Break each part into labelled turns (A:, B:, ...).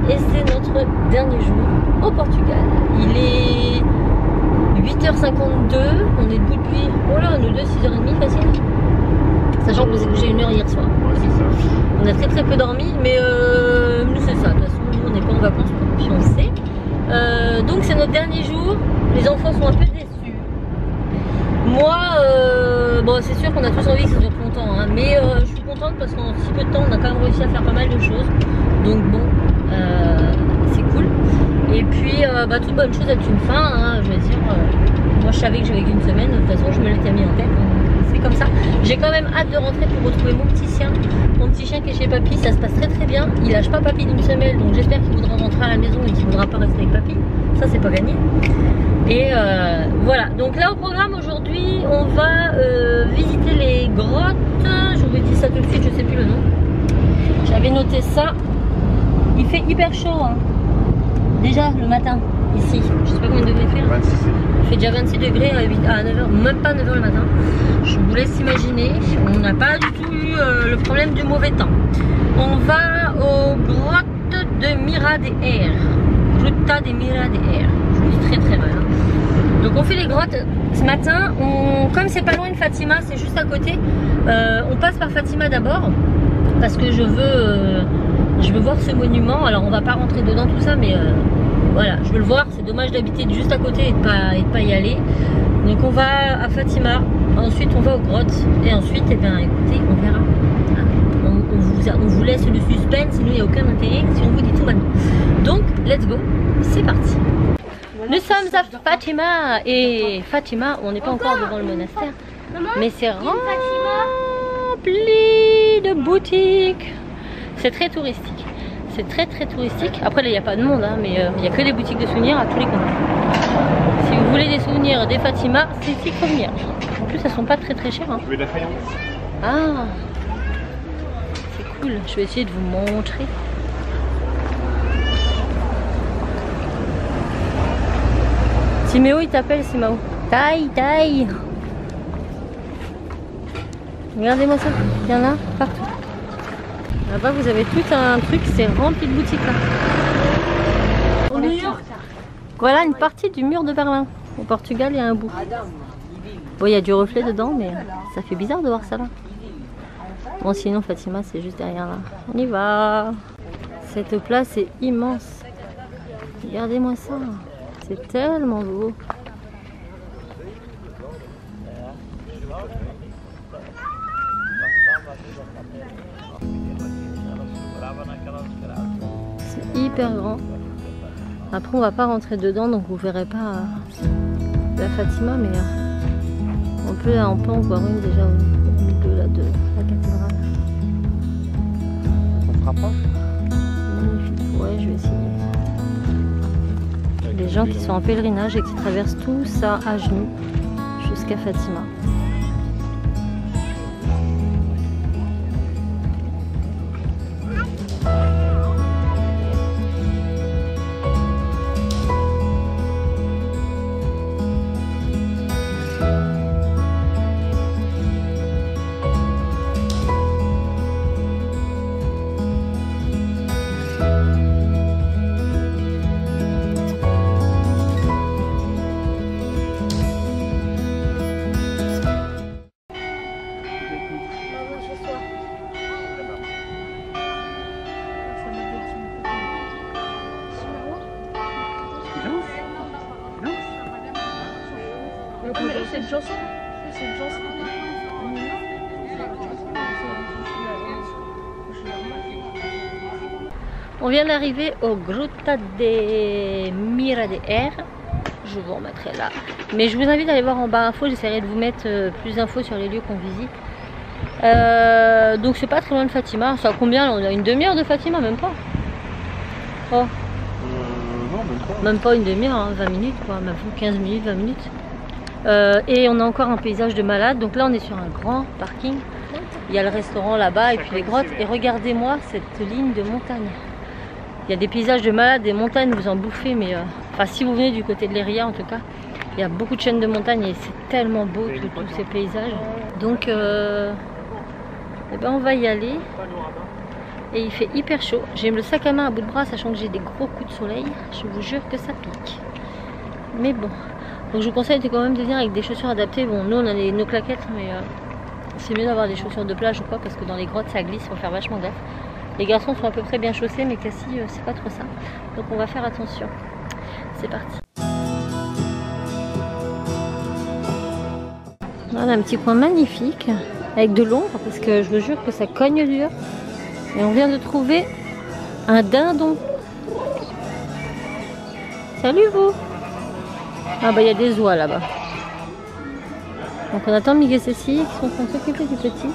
A: et c'est notre dernier jour au Portugal. Il est 8h52, on est debout depuis, oh là, nous deux, 6h30 facile. Sachant qu'on s'est couché 1h hier soir.
B: Ouais, c'est ça.
A: On a très peu dormi, mais nous c'est ça, de toute façon nous on n'est pas en vacances pour pioncer. Donc c'est notre dernier jour, les enfants sont un peu déçus. Moi, bon c'est sûr qu'on a tous envie que ça dure longtemps, hein, mais je suis contente parce qu'en si peu de temps on a quand même réussi à faire pas mal de choses. Donc bon, c'est cool. Et puis toute bonne chose a une fin, hein, je veux dire, moi je savais que j'avais qu'une semaine, de toute façon je me l'étais mis en tête. C'est comme ça. J'ai quand même hâte de rentrer pour retrouver mon petit chien. Mon petit chien qui est chez papy, ça se passe très bien. Il lâche pas papy d'une semelle, donc j'espère qu'il voudra rentrer à la maison et qu'il voudra pas rester avec papy. Ça c'est pas gagné. Et voilà. Donc là au programme aujourd'hui, on va visiter les grottes. Je vous dis ça tout de suite, je sais plus le nom. J'avais noté ça. Il fait hyper chaud, hein. Déjà le matin ici. Je sais pas combien de degrés il fait.
B: 26.
A: Il fait déjà 26 degrés à 9h, même pas 9h le matin. Je vous laisse imaginer, on n'a pas du tout eu le problème du mauvais temps. On va aux grottes de Mira de Air. Gruta de Mira de Air. Je vous dis très mal. Hein. Donc on fait les grottes ce matin. Comme c'est pas loin de Fatima, c'est juste à côté. On passe par Fatima d'abord parce que je veux voir ce monument. Alors on va pas rentrer dedans tout ça, mais voilà, je veux le voir. C'est dommage d'habiter juste à côté et de pas y aller. Donc on va à Fatima, ensuite on va aux grottes et ensuite, eh bien, écoutez, on verra. On vous laisse le suspense, sinon il n'y a aucun intérêt si on vous dit tout maintenant. Donc, let's go, c'est parti. Nous sommes à Fatima et Fatima, on n'est pas encore devant le monastère, mais c'est rempli de boutiques. C'est très touristique. C'est très touristique. Après là il n'y a pas de monde, hein, mais il n'y a que des boutiques de souvenirs à tous les coins. Si vous voulez des souvenirs des Fatima, c'est ici qu'il faut venir. En plus elles sont pas très chères. Hein.
B: Je veux de la faïence.
A: Ah, c'est cool. Je vais essayer de vous montrer. Siméo il t'appelle Siméo. Taille. Regardez-moi ça. Il y en a partout. Là-bas vous avez tout un truc, c'est rempli de boutiques là. Au New York. Voilà une partie du mur de Berlin. Au Portugal il y a un bout. Bon il y a du reflet dedans mais ça fait bizarre de voir ça là. Bon sinon Fatima c'est juste derrière là. On y va. Cette place est immense. Regardez-moi ça. C'est tellement beau. C'est hyper grand. Après on va pas rentrer dedans donc vous verrez pas la Fatima, mais on peut en voir une déjà au milieu là, de la cathédrale.
B: On se rapproche?
A: Magnifique. Ouais, je vais essayer. Les gens qui sont en pèlerinage et qui traversent tout ça à genoux jusqu'à Fatima.
C: C'est une chanson. C'est une chanson.
A: On vient d'arriver au Gruta de Mira de Air. Je vous remettrai là. Mais je vous invite à aller voir en bas info. J'essaierai de vous mettre plus d'infos sur les lieux qu'on visite. Donc c'est pas très loin de Fatima. Ça a combien là? On a une demi-heure de Fatima, même pas. Oh.
B: Non, même pas.
A: Même pas une demi-heure, hein, 20 minutes quoi. Même 15 minutes, 20 minutes. Et on a encore un paysage de malade. Donc là on est sur un grand parking. Il y a le restaurant là-bas et puis les grottes. Et regardez-moi cette ligne de montagne. Il y a des paysages de malade, des montagnes, vous en bouffez. Mais enfin si vous venez du côté de Leiria en tout cas, il y a beaucoup de chaînes de montagnes et c'est tellement beau tous ces paysages. Donc eh ben, on va y aller. Et il fait hyper chaud. J'ai le sac à main à bout de bras, sachant que j'ai des gros coups de soleil. Je vous jure que ça pique. Mais bon. Donc je vous conseille quand même de venir avec des chaussures adaptées. Bon, nous on a nos claquettes, mais c'est mieux d'avoir des chaussures de plage ou quoi, parce que dans les grottes ça glisse, il faut faire vachement gaffe. Les garçons sont à peu près bien chaussés, mais Cassie c'est pas trop ça. Donc on va faire attention. C'est parti. Voilà un petit coin magnifique avec de l'ombre, parce que je vous jure que ça cogne dur. Et on vient de trouver un dindon. Salut vous. Ah bah il y a des oies là-bas. Donc on attend Miguel et Cécile qui sont en train de s'occuper du petit.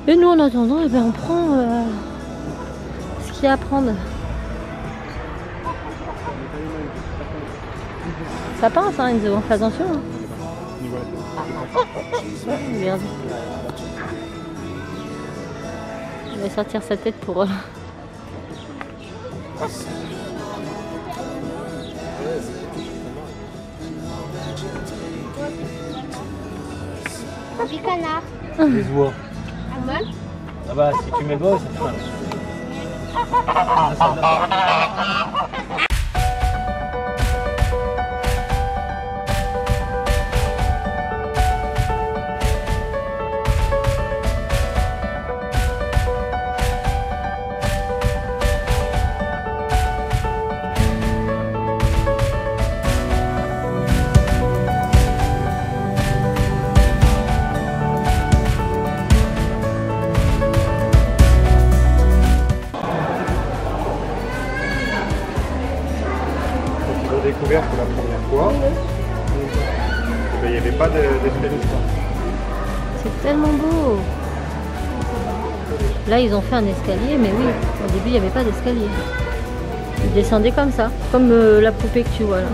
A: Et nous en attendant, eh ben, on prend ce qu'il y a à prendre. Ça pince hein Enzo, fais attention. Hein. Merde. Je vais sortir sa tête pour...
D: Du canard.
B: Les oies.
D: Ah bon?
B: Ah bah si tu mets beau, ça fait mal. Découvert pour la première fois, il n'y avait pas d'escalier.
A: C'est tellement beau. Là ils ont fait un escalier, mais oui, au début il n'y avait pas d'escalier. Ils descendaient comme ça, comme la poupée que tu vois là.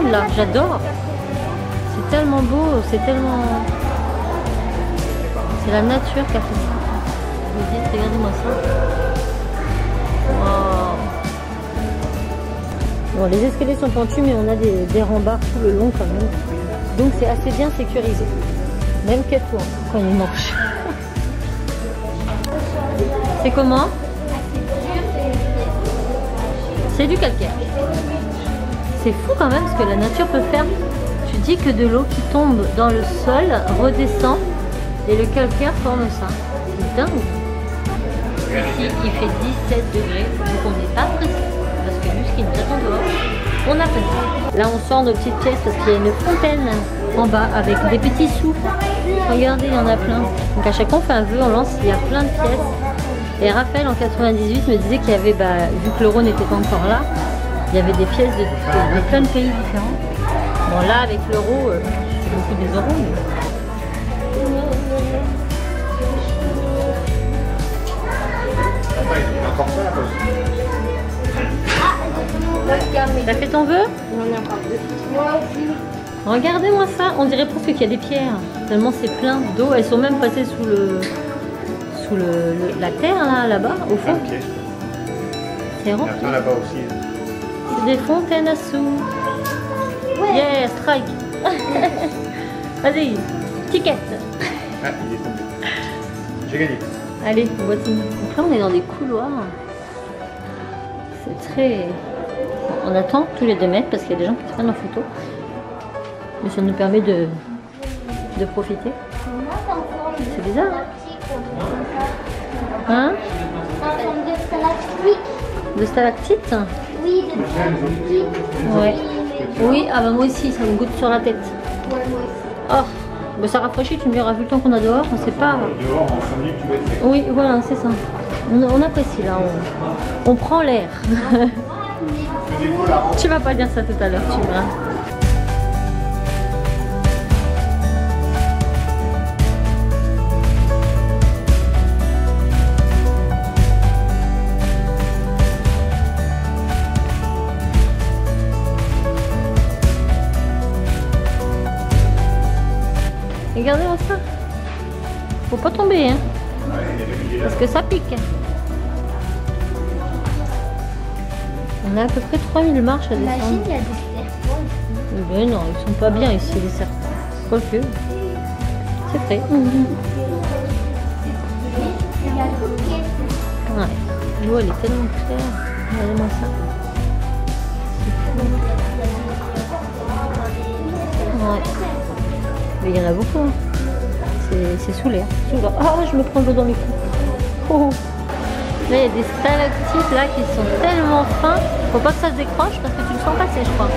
A: Là, j'adore. C'est tellement beau, c'est tellement... C'est la nature qui a fait ça. Vous dites, regardez-moi ça. Wow. Bon, les escaliers sont pentus, mais on a des rambards tout le long quand même. Donc c'est assez bien sécurisé. Même que toi, quand il marche. C'est comment? C'est du calcaire. C'est fou quand même ce que la nature peut faire. Tu dis que de l'eau qui tombe dans le sol redescend et le calcaire forme ça. C'est dingue. Ici il fait 17 degrés, donc on n'est pas pressé parce que jusqu'il nous attend dehors, on a pressé. Là on sort nos petites pièces parce qu'il y a une fontaine en bas avec des petits sous. Regardez, il y en a plein. Donc à chaque fois on fait un vœu, on lance, il y a plein de pièces. Et Raphaël en 98 me disait qu'il y avait, vu que l'euro n'était pas encore là, il y avait des pièces de plein de pays différents. Bon là avec l'euro, c'est beaucoup des euros. Mais... T'as fait ton vœu? Regardez-moi ça, on dirait presque qu'il y a des pierres. Tellement c'est plein d'eau, elles sont même passées sous la terre là-bas, au fond. Okay. C'est rempli. Là-bas aussi. C'est des fontaines à sous. Ouais. Yeah, strike. Vas-y, ticket.
B: Ah, il est tombé. J'ai gagné.
A: Allez, voici. Donc là, on est dans des couloirs. C'est très... On attend tous les 2 mètres parce qu'il y a des gens qui se prennent en photo. Mais ça nous permet de profiter. C'est bizarre. Hein? De stalactite?
D: Oui, de stalactite.
A: Ouais. Oui, ah bah moi aussi, ça me goûte sur la tête.
D: Ouais, moi aussi.
A: Oh, bah ça rafraîchit, tu me diras, vu le temps qu'on a dehors, on sait pas.
B: Dehors, on s'ennuie, tu vas être fait.
A: Oui, voilà, c'est ça. On apprécie là, on prend l'air. Tu vas pas dire ça tout à l'heure, tu verras. Regardez-moi ça. Faut pas tomber, hein. Parce que ça pique. On a à peu près 3000 marches à
D: Imagine,
A: descendre.
D: il y a des serpents ici.
A: Ben non, ils sont pas bien ici les serpents. Quoique, c'est vrai.
D: Il y a le coquet.
A: Ouais, l'eau elle est tellement claire. Regardez-moi ça. C'est fou. Ouais. Mais il y en a beaucoup. Hein. C'est sous l'air. Ah, je me prends l'eau dans mes coups. Oh. Là, il y a des stalactites là qui sont tellement fins. Faut pas que ça se décroche parce que tu le sens passer, je crois.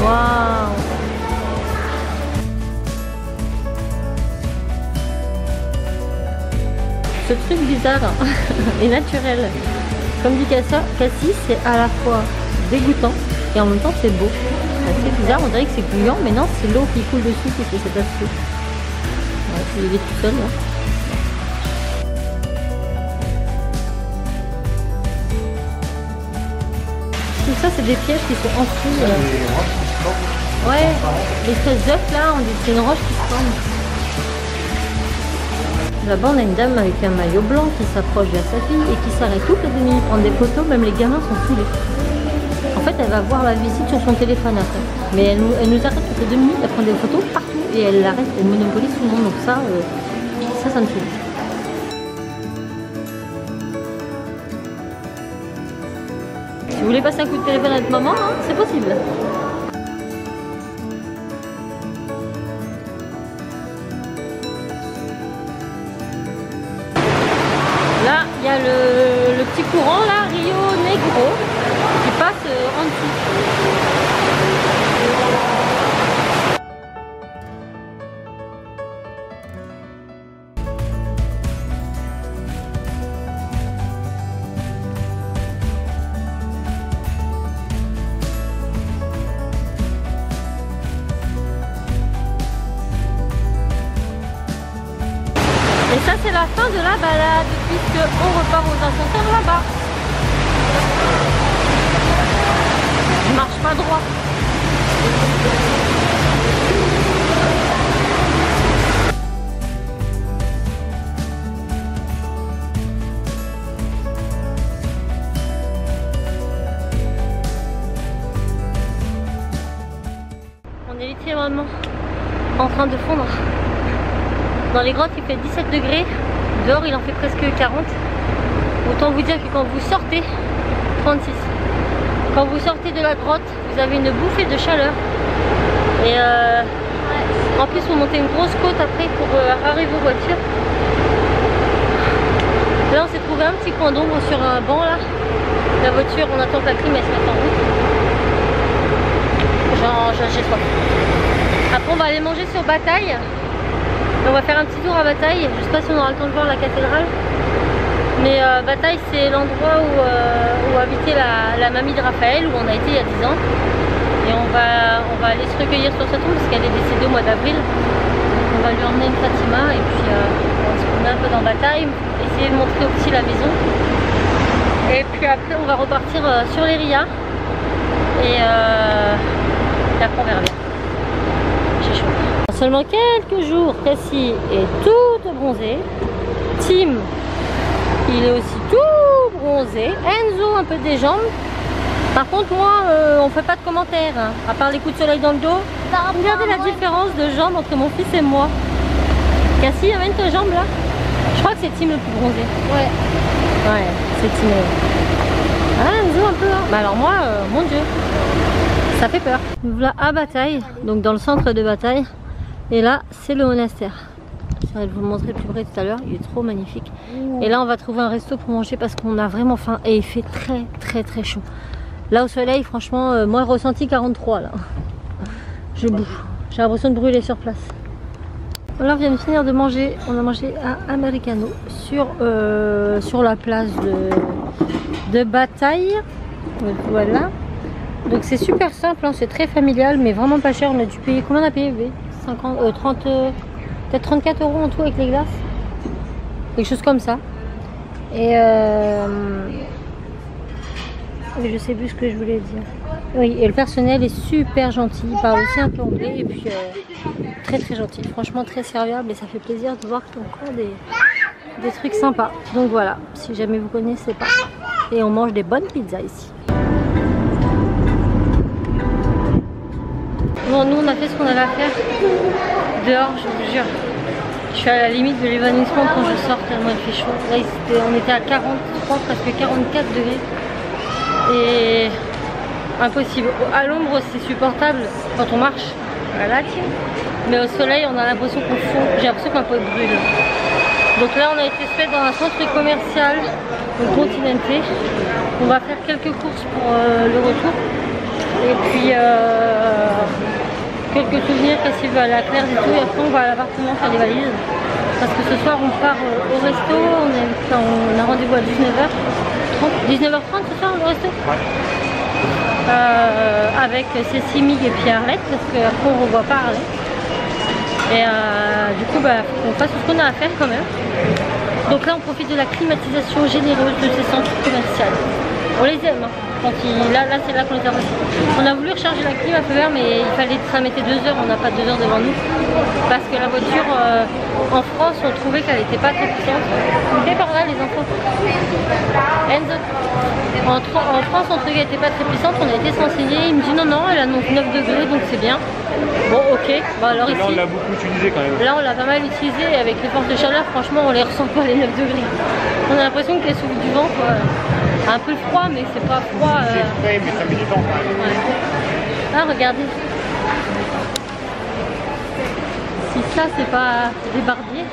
A: Waouh. Ce truc bizarre et naturel. Comme dit Cassie, c'est à la fois dégoûtant et en même temps c'est beau. C'est assez bizarre, on dirait que c'est gluant, mais non, c'est l'eau qui coule dessus qui fait cet aspect. Ouais, il est tout seul là. Tout ça, c'est des pièges qui sont enfouis. Ouais, l'espèce d'œuf là, on dit que c'est une roche qui se forme. Là-bas, on a une dame avec un maillot blanc qui s'approche vers sa fille et qui s'arrête toutes les 2 minutes prendre des photos, même les gamins sont saoulés. En fait, elle va voir la visite sur son téléphone après. Mais elle nous arrête toutes les 2 minutes à prendre des photos partout et elle l'arrête, elle monopolise tout le monde. Donc ça me fait. Si vous voulez passer un coup de téléphone à votre maman, hein, c'est possible. Là, il y a le petit courant, là, Rio Negro, qui passe en dessous. Et ça, c'est la fin de la balade, puisqu'on repart aux ascenseurs là-bas. Je marche pas droit. On est littéralement en train de fondre. Dans les grottes, il fait 17 degrés. Dehors, il en fait presque 40. Autant vous dire que quand vous sortez, 36. Quand vous sortez de la grotte, vous avez une bouffée de chaleur. Et en plus, vous montez une grosse côte après pour arriver aux voitures. Là, on s'est trouvé un petit coin d'ombre sur un banc là. La voiture, on attend que la clim elle se mette en route. Genre, j'ai soif. Après, on va aller manger sur Bataille. On va faire un petit tour à Bataille. Je sais pas si on aura le temps de voir la cathédrale. Mais Bataille, c'est l'endroit où habitait la mamie de Raphaël, où on a été il y a 10 ans. Et on va aller se recueillir sur sa tombe parce qu'elle est décédée au mois d'avril. On va lui emmener une Fatima et puis on va se promener un peu dans Bataille, essayer de montrer au petit la maison. Et puis après, on va repartir sur les Ria. Et après, on verra bien. J'ai chaud. En seulement quelques jours, Cassie est toute bronzée. Tim, il est aussi tout bronzé. Enzo, un peu des jambes. Par contre, moi, on fait pas de commentaires, hein, à part les coups de soleil dans le dos. Regardez la différence de jambes entre mon fils et moi. Cassie, amène tes jambes là. Je crois que c'est Tim le plus bronzé. Ouais. Ouais, c'est Tim. Ah, Enzo un peu. Hein. Mais alors moi, mon Dieu, ça fait peur. Nous voilà à Bataille, donc dans le centre de Bataille. Et là, c'est le monastère. Je vais vous le montrer plus près tout à l'heure. Il est trop magnifique. Et là, on va trouver un resto pour manger parce qu'on a vraiment faim et il fait très chaud. Là, au soleil, franchement, moi, ressenti 43 là. Je bouffe. J'ai l'impression de brûler sur place. Alors, on vient de finir de manger. On a mangé un americano sur la place de Bataille. Donc, voilà. Donc, c'est super simple. Hein, c'est très familial, mais vraiment pas cher. On a dû payer. Combien on a payé, bébé? 30, peut-être 34 € en tout avec les glaces. Quelque chose comme ça. Et je sais plus ce que je voulais dire. Oui, et le personnel est super gentil. Il parle aussi un peu anglais. Et puis très gentil. Franchement très serviable. Et ça fait plaisir de voir qu'il y a encore des trucs sympas. Donc voilà, si jamais vous connaissez pas. Et on mange des bonnes pizzas ici. Bon, nous on a fait ce qu'on avait à faire dehors, je vous jure. Je suis à la limite de l'évanouissement quand je sors tellement il fait chaud. Là on était à 43, presque 44 degrés. Et impossible. À l'ombre c'est supportable quand on marche. Voilà, tiens. Mais au soleil on a l'impression qu'on fond. J'ai l'impression qu'un peu brûle. Donc là on a été fait dans un centre commercial au Continental. On va faire quelques courses pour le retour. Et puis quelques souvenirs parce qu'il va à la Claire et tout. Et après on va à l'appartement faire des valises. Parce que ce soir on part au resto. On a rendez-vous à 19h30. 19h30 ce soir le resto. Ouais. Avec Cécile, Mig et puis Arlette. Parce qu'après on ne revoit pas Arlette. Et du coup bah, on fasse ce qu'on a à faire quand même. Donc là on profite de la climatisation généreuse de ces centres commerciaux. On les aime hein. Là c'est là qu'on les a reçus. On a voulu recharger la clim à feu vert mais il fallait, ça mettait 2 heures, on n'a pas 2 heures devant nous. Parce que la voiture en France on trouvait qu'elle n'était pas très puissante. Et par là les enfants. Enzo. En France on trouvait qu'elle n'était pas très puissante, on a été s'enseigner, il me dit non elle annonce 9 degrés donc c'est bien. Bon ok, bon alors ici. Là on l'a beaucoup utilisé quand même. Là on l'a pas mal utilisé et avec les forces de chaleur franchement on les ressent pas les 9 degrés. On a l'impression qu'elle souffle du vent quoi. Un peu froid mais c'est pas froid. C'est frais mais ça met du temps quand même. Ouais. Ah regardez. Si ça c'est pas des barbiers.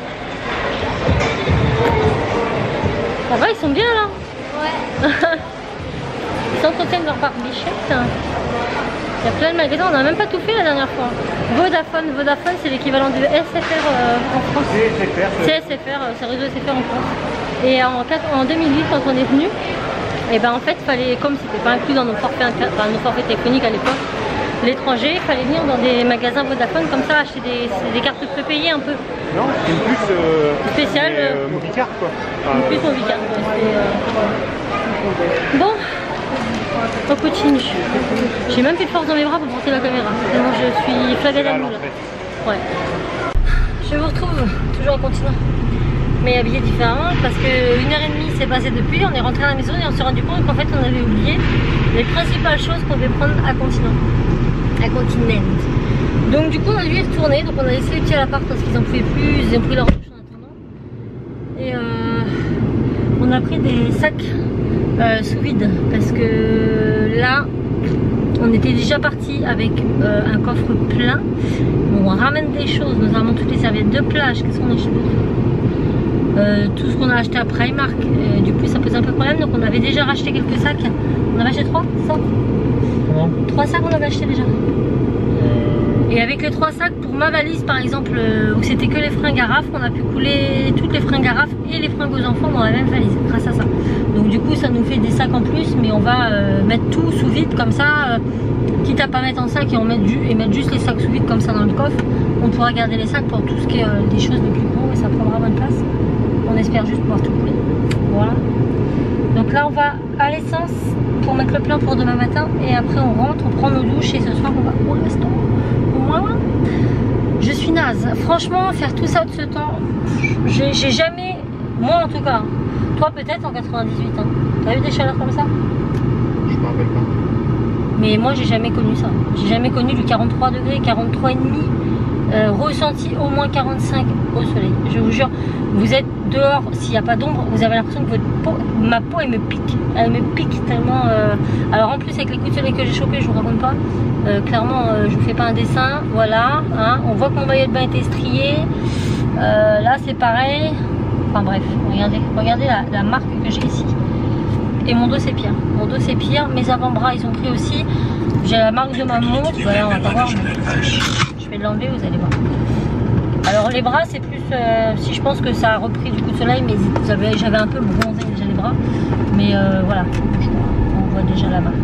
A: Ça va ils sont bien là. Ouais. Ils s'entretiennent leur barbichette. Il y a plein de magasins, on n'a même pas tout fait la dernière fois. Vodafone c'est l'équivalent de SFR en France. CSFR, c'est réseau SFR en France. Et en 2008 quand on est venu, et ben en fait fallait, comme c'était pas inclus dans nos forfaits téléphoniques à l'époque, l'étranger, il fallait venir dans des magasins Vodafone comme ça, acheter des cartes prépayées un peu.
B: Non, c'est une puce
A: spéciale.
B: Mobicard quoi.
A: Une puce Mobicard. Bon. On continue. J'ai même plus de force dans mes bras pour porter la caméra. Tellement je suis flaguée là. Ouais. Je vous retrouve toujours en continent. Mais habillé différemment parce que 1h30 s'est passée depuis. On est rentré à la maison et on s'est rendu compte qu'en fait on avait oublié les principales choses qu'on devait prendre à continent. À continent. Donc du coup on a dû y retourner. Donc on a laissé les petits à l'appart parce qu'ils en pouvaient plus. Ils ont pris leur douche en attendant. Et on a pris des sacs sous vide parce que là on était déjà parti avec un coffre plein. On ramène des choses, notamment toutes les serviettes de plage. Qu'est-ce qu'on a acheté d'autre? Tout ce qu'on a acheté à Primark. Du coup ça pose un peu de problème, donc on avait déjà racheté quelques sacs. On avait acheté 3 sacs. Comment? 3 sacs on avait acheté déjà. Et avec les 3 sacs pour ma valise par exemple où c'était que les fringues à rafle, on a pu couler toutes les fringues à rafle et les fringues aux enfants dans la même valise grâce à ça. Donc du coup ça nous fait des sacs en plus, mais on va mettre tout sous vide comme ça, quitte à pas mettre en sac et mettre juste les sacs sous vide comme ça dans le coffre. On pourra garder les sacs pour tout ce qui est des choses les plus gros et ça prendra bonne place. On espère juste pouvoir tout couler. Voilà. Donc là on va à l'essence pour mettre le plein pour demain matin et après on rentre, on prend nos douches et ce soir on va au restaurant. Voilà. Je suis naze. Franchement, faire tout ça de ce temps, j'ai jamais, moi en tout cas, toi peut-être en 98, hein. T'as eu des chaleurs comme ça?
B: Je me rappelle pas.
A: Mais moi j'ai jamais connu ça. J'ai jamais connu du 43 degrés, 43 et demi, ressenti au moins 45 au soleil. Je vous jure, vous êtes dehors, s'il n'y a pas d'ombre, vous avez l'impression que votre peau, ma peau elle me pique tellement. Alors en plus avec les coups de soleil que j'ai chopés, je vous raconte pas. Clairement je vous fais pas un dessin, voilà, hein. On voit que mon maillot de bain était strié. Là c'est pareil. Enfin bref, regardez la marque que j'ai ici. Et mon dos c'est pire. Mon dos c'est pire. Mes avant-bras ils ont pris aussi. J'ai la marque de ma montre. Voilà, on va pas voir. Je vais l'enlever, vous allez voir. Alors les bras c'est plus. Si je pense que ça a repris du coup de soleil, mais j'avais un peu bronzé déjà les bras. Mais voilà, on voit déjà la marque.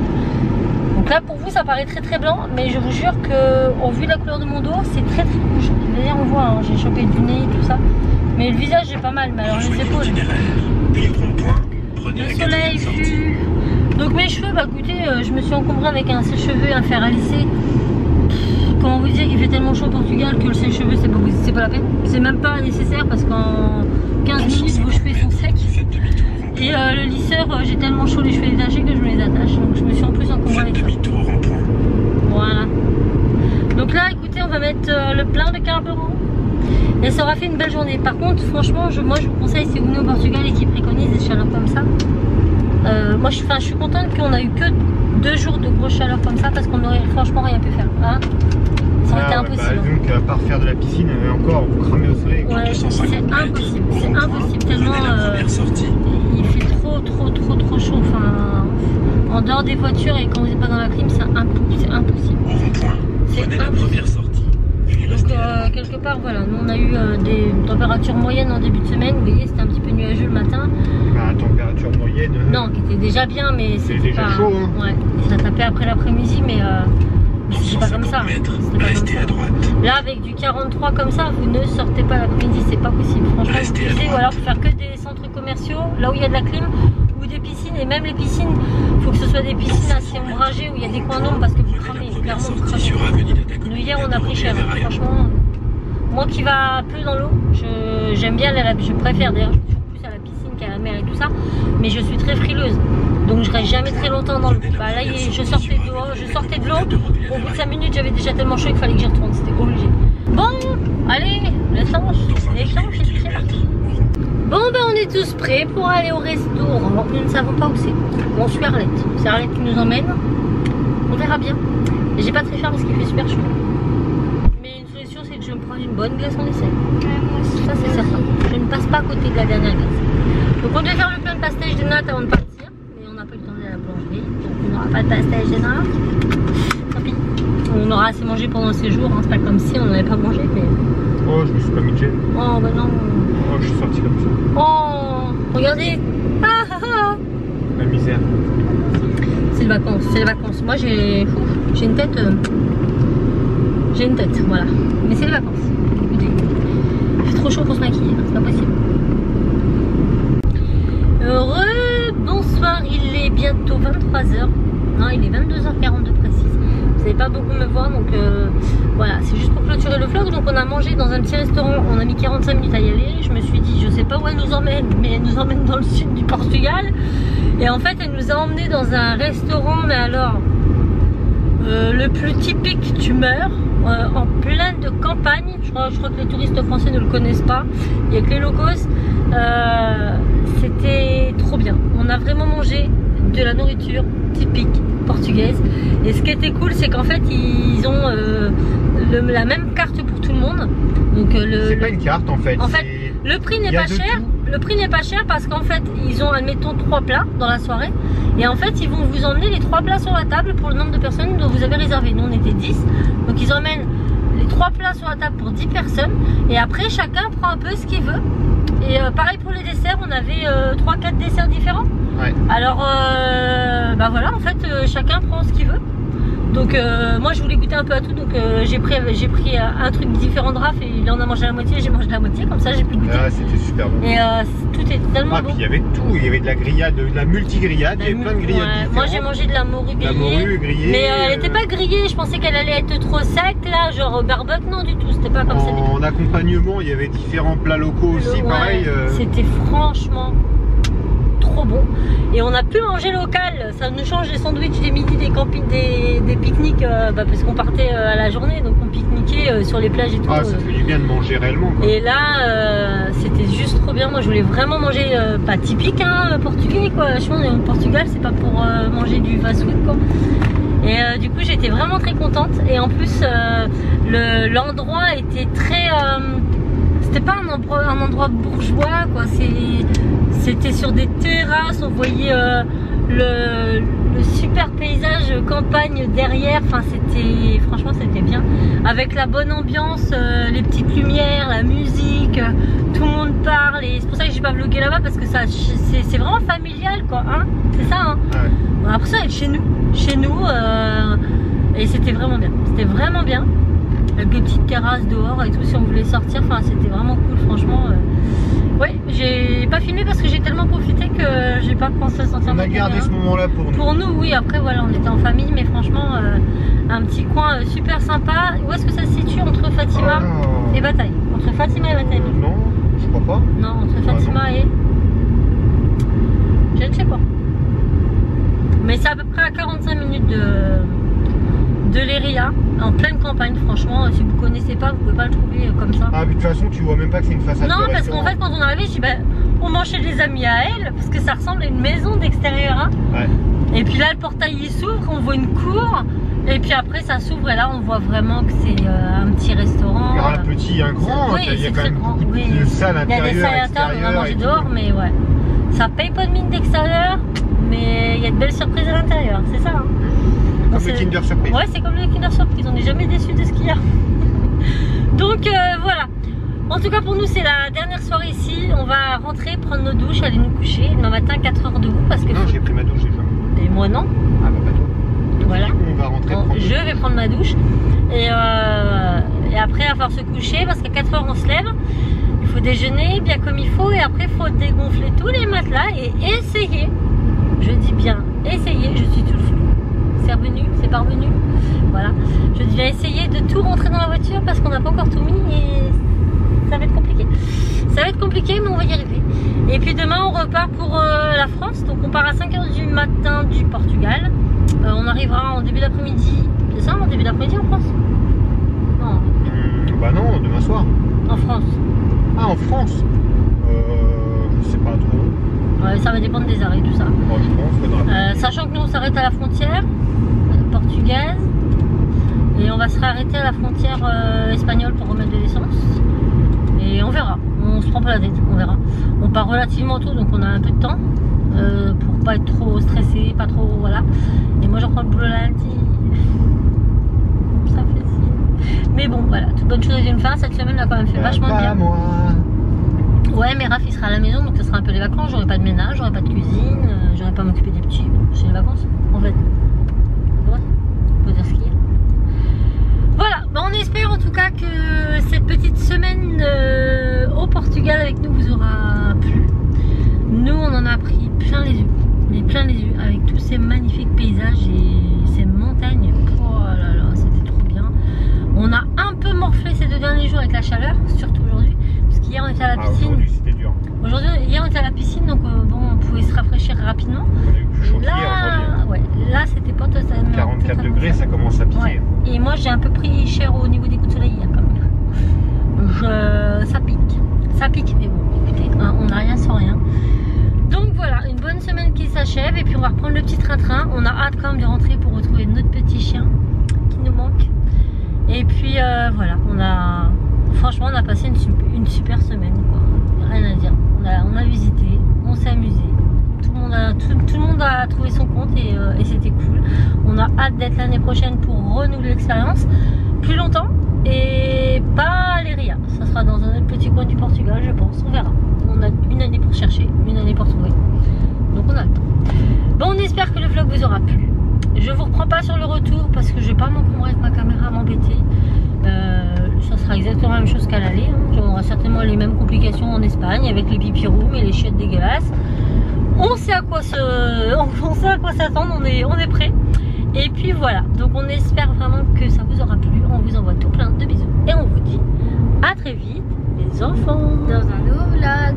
A: Donc là pour vous ça paraît très très blanc, mais je vous jure que au vu de la couleur de mon dos c'est très très rouge. D'ailleurs on voit, hein, j'ai chopé du nez tout ça. Mais le visage j'ai pas mal, mais alors les épaules. Le soleil fut. Donc mes cheveux, bah écoutez, je me suis encombrée avec un sèche-cheveux et un fer à lisser. Comment vous dire qu'il fait tellement chaud au Portugal que le sèche-cheveux c'est pas la peine. C'est même pas nécessaire parce qu'en 15 minutes vos cheveux sont secs. Et le lisseur, j'ai tellement chaud les cheveux détachés que je me les attache. Donc je me suis en plus encombrée avec ça. Voilà. Donc là, écoutez, on va mettre le plein de carburant. Et ça aura fait une belle journée. Par contre, franchement, moi je vous conseille, si vous venez au Portugal et qui préconise des chaleurs comme ça. Moi je suis contente qu'on a eu que 2 jours de grosse chaleur comme ça parce qu'on n'aurait franchement rien pu faire. Hein, ça aurait été impossible.
B: Bah, donc à part faire de la piscine, encore vous cramez au soleil.
A: Ouais, c'est impossible. C'est impossible tellement il fait trop chaud. Enfin, en dehors des voitures et quand vous n'êtes pas dans la clim, c'est impossible. C'est impossible. Donc quelque part voilà, nous on a eu des températures moyennes en début de semaine, vous voyez c'était un petit peu nuageux le matin.
B: Bah, température moyenne.
A: Non, qui était déjà bien mais c'était
B: déjà
A: pas
B: chaud hein.
A: Ouais, ça tapait après l'après-midi mais c'est pas comme ça. Restez à droite. Là avec du 43 comme ça, vous ne sortez pas l'après-midi, c'est pas possible. Franchement, vous puisez ou alors faire que des centres commerciaux, là où il y a de la clim, ou des piscines, et même les piscines, il faut que ce soit des piscines assez ombragées où il y a des coins d'ombre parce que vous cramez, clairement vous cramez. Nous hier on a pris cher, franchement. Moi qui va peu dans l'eau, j'aime bien je préfère d'ailleurs, je suis plus à la piscine qu'à la mer et tout ça, mais je suis très frileuse, donc je reste jamais très longtemps dans l'eau. Bah là je sortais de l'eau, au bout de 5 minutes j'avais déjà tellement chaud qu'il fallait que j'y retourne, c'était obligé. Bon, allez, l'échange c'est parti. Bon ben on est tous prêts pour aller au restaurant, nous ne savons pas où c'est. Bon, je suis Arlette, c'est Arlette qui nous emmène, on verra bien. Et j'ai pas très faim parce qu'il fait super chaud. Je vais me prendre une bonne glace en dessert. Ça c'est certain. Je ne passe pas à côté de la dernière glace. Donc on devait faire le plein de pastage de nattes avant de partir. Mais on n'a pas eu le temps d'aller à la boulangerie. Donc on n'aura pas de pastage de nattes. Tant pis. On aura assez mangé pendant le séjour. Hein. C'est pas comme si on n'avait pas mangé. Mais...
B: Oh, je me suis pas mis de gel.
A: Oh bah non.
B: Oh, je suis sorti comme ça.
A: Oh, regardez.
B: La misère.
A: C'est les vacances. C'est les vacances. Moi j'ai une tête. J'ai une tête, voilà. Mais c'est les vacances. Écoutez, il fait trop chaud pour se maquiller, c'est pas possible. Bonsoir, il est bientôt 23h. Non, il est 22h42 précise. Vous n'allez pas beaucoup me voir, donc voilà. C'est juste pour clôturer le vlog. Donc on a mangé dans un petit restaurant. On a mis 45 minutes à y aller. Je me suis dit, je sais pas où elle nous emmène, mais elle nous emmène dans le sud du Portugal. Et en fait, elle nous a emmenés dans un restaurant, mais alors... le plus typique du Meur, en pleine de campagne. Je crois que les touristes français ne le connaissent pas. Il n'y a que les locaux. C'était trop bien. On a vraiment mangé de la nourriture typique portugaise. Et ce qui était cool, c'est qu'en fait, ils ont la même carte pour tout le monde. Donc c'est
B: pas une carte en fait.
A: En fait, le prix n'est pas cher. Le prix n'est pas cher parce qu'en fait, ils ont, admettons, 3 plats dans la soirée. Et en fait, ils vont vous emmener les 3 plats sur la table pour le nombre de personnes dont vous avez réservé. Nous, on était 10. Donc, ils emmènent les 3 plats sur la table pour 10 personnes. Et après, chacun prend un peu ce qu'il veut. Et pareil pour les desserts, on avait 3-4 desserts différents. Ouais. Alors, bah voilà, en fait, chacun prend ce qu'il veut. Donc moi je voulais goûter un peu à tout, donc j'ai pris un truc différent de Raph et il en a mangé la moitié, j'ai mangé la moitié, comme ça j'ai pu goûter.
B: Ah, c'était super bon.
A: Et tout était tellement bon.
B: Puis il y avait tout, il y avait de la grillade, de la multi-grillade, il y avait plein de grillades différentes.
A: Moi j'ai mangé de la morue grillée, mais elle n'était pas grillée, je pensais qu'elle allait être trop sec là, genre barbecue, non du tout, c'était pas comme ça.
B: En accompagnement il y avait différents plats locaux aussi, pareil.
A: C'était franchement trop bon et on a pu manger local, ça nous change des sandwichs des midis, des pique-niques parce qu'on partait à la journée, donc on pique-niquait sur les plages et tout.
B: Ah, ça fait du bien de manger réellement quoi.
A: Et là c'était juste trop bien. Moi je voulais vraiment manger pas typique hein, portugais quoi. Je pense au Portugal c'est pas pour manger du fast-food quoi. Et du coup j'étais vraiment très contente et en plus l'endroit était très c'était pas un endroit bourgeois quoi, c'était sur des terrasses, on voyait le super paysage campagne derrière, enfin franchement c'était bien, avec la bonne ambiance, les petites lumières, la musique, tout le monde parle et c'est pour ça que j'ai pas vlogué là-bas parce que c'est vraiment familial quoi, hein, c'est ça hein. Ouais. On a l'impression d'être chez nous et c'était vraiment bien, avec des petites terrasses dehors et tout si on voulait sortir, enfin c'était vraiment cool franchement. Ouais, j'ai pas filmé parce que j'ai tellement profité que j'ai pas pensé à sortir.
B: On a gardé ce moment-là pour nous.
A: Pour nous, oui. Après, voilà, on était en famille, mais franchement, un petit coin super sympa. Où est-ce que ça se situe entre Fatima et Bataille? Entre Fatima et Bataille?
B: Non, je crois pas.
A: Non, entre Fatima et... Je ne sais pas. Mais c'est à peu près à 45 minutes de Leiria, en pleine campagne. Franchement, si vous ne connaissez pas, vous pouvez pas le trouver comme ça.
B: Ah, mais de toute façon, tu vois même pas que c'est une façade.
A: Non,
B: de
A: parce qu'en
B: restaurant.
A: fait, quand on est arrivé, je dis, ben, on mange chez des amis à elle, parce que ça ressemble à une maison d'extérieur. Hein.
B: Ouais.
A: Et puis là, le portail il s'ouvre, on voit une cour, et puis après ça s'ouvre, et là on voit vraiment que c'est un petit restaurant.
B: Il y a un petit et un grand.
A: Oui,
B: Il y a
A: c'est
B: quand
A: très
B: même
A: grand. Oui.
B: une salle
A: Il y a
B: intérieure,
A: des salles internes, on va manger dehors, mais ouais. Ça paye pas de mine d'extérieur, mais il y a de belles surprises à l'intérieur, c'est ça. Hein.
B: Comme
A: C'est-
B: le Kinder Surprise.
A: Ouais, c'est comme le Kinder Surprise, on n'est jamais déçu de ce qu'il y a. Donc voilà. En tout cas pour nous c'est la dernière soirée ici, on va rentrer, prendre nos douches, aller nous coucher, demain matin 4 heures debout parce que...
B: Non, j'ai pris ma douche déjà.
A: Et moi non.
B: Ah bah pas toi. Donc,
A: Voilà.
B: du coup, on va rentrer
A: Bon,
B: prendre.
A: je vais prendre ma douche et après il va falloir se coucher parce qu'à 4 heures on se lève, il faut déjeuner bien comme il faut et après il faut dégonfler tous les matelas et essayer, je dis bien essayer, je suis tout le flou, c'est revenu, c'est parvenu, voilà, je dis bien essayer de tout rentrer dans la voiture parce qu'on n'a pas encore tout mis et ça va être compliqué. Ça va être compliqué mais on va y arriver. Et puis demain on repart pour la France, donc on part à 5 h du matin du Portugal. On arrivera en début d'après-midi, c'est ça, en début d'après-midi en France? Non,
B: Bah non, demain soir.
A: en France.
B: Ah, en France je sais pas trop.
A: Ouais, ça va dépendre des arrêts, tout ça.
B: Bon, je pense, faudra.
A: Sachant que nous on s'arrête à la frontière portugaise et on va se réarrêter à la frontière espagnole pour remettre de l'essence. Et on verra, on se prend pas la tête, on verra. On part relativement tôt donc on a un peu de temps pour pas être trop stressé, pas trop, voilà. Et moi j'en prends le boulot lundi. Ça fait si. Mais bon voilà, toute bonne chose a une fin, cette semaine a quand même fait vachement
B: Pas
A: bien.
B: moi.
A: Ouais mais Raph il sera à la maison donc ce sera un peu les vacances, j'aurai pas de ménage, j'aurai pas de cuisine, j'aurai pas à m'occuper des petits, c'est les vacances en fait. Ouais, faut dire ce qu'il y a. Voilà, bah on espère en tout cas que cette petite semaine au Portugal avec nous vous aura plu. Nous on en a pris plein les yeux, mais plein les yeux avec tous ces magnifiques paysages et ces montagnes. Oh là là, c'était trop bien. On a un peu morflé ces 2 derniers jours avec la chaleur, surtout aujourd'hui, parce qu'hier on était à la piscine.
B: Aujourd'hui c'était dur.
A: Hier on était à la piscine donc bon on pouvait se rafraîchir rapidement.
B: On a eu plus chaud qu'hier
A: Là,
B: aujourd'hui.
A: ouais, là c'était pas totalement.
B: 44 degrés, ça commence à piquer.
A: Ouais. Et moi j'ai un peu pris cher au niveau des coups de soleil hein, quand même. Ça pique, mais bon, écoutez, hein, on n'a rien sans rien. Donc voilà, une bonne semaine qui s'achève et puis on va reprendre le petit train-train. On a hâte quand même de rentrer pour retrouver notre petit chien qui nous manque. Et puis voilà, franchement on a passé une super semaine, quoi. Rien à dire. On a visité, on s'est amusé. Tout le monde a trouvé son compte et c'était cool. On a hâte d'être l'année prochaine pour renouveler l'expérience plus longtemps et pas à Leiria. Ça sera dans un autre petit coin du Portugal, je pense. On verra. On a une année pour chercher, une année pour trouver. Donc on a le temps. Bon, on espère que le vlog vous aura plu. Je vous reprends pas sur le retour parce que je vais pas m'encombrer avec ma caméra à m'embêter. Ça sera exactement la même chose qu'à l'aller. Hein. On aura certainement les mêmes complications en Espagne avec les pipi-rooms et les chiottes dégueulasses. On sait à quoi s'attendre, on est prêt. Et puis voilà, donc on espère vraiment que ça vous aura plu. On vous envoie tout plein de bisous et on vous dit à très vite les enfants
C: Dans un nouveau vlog.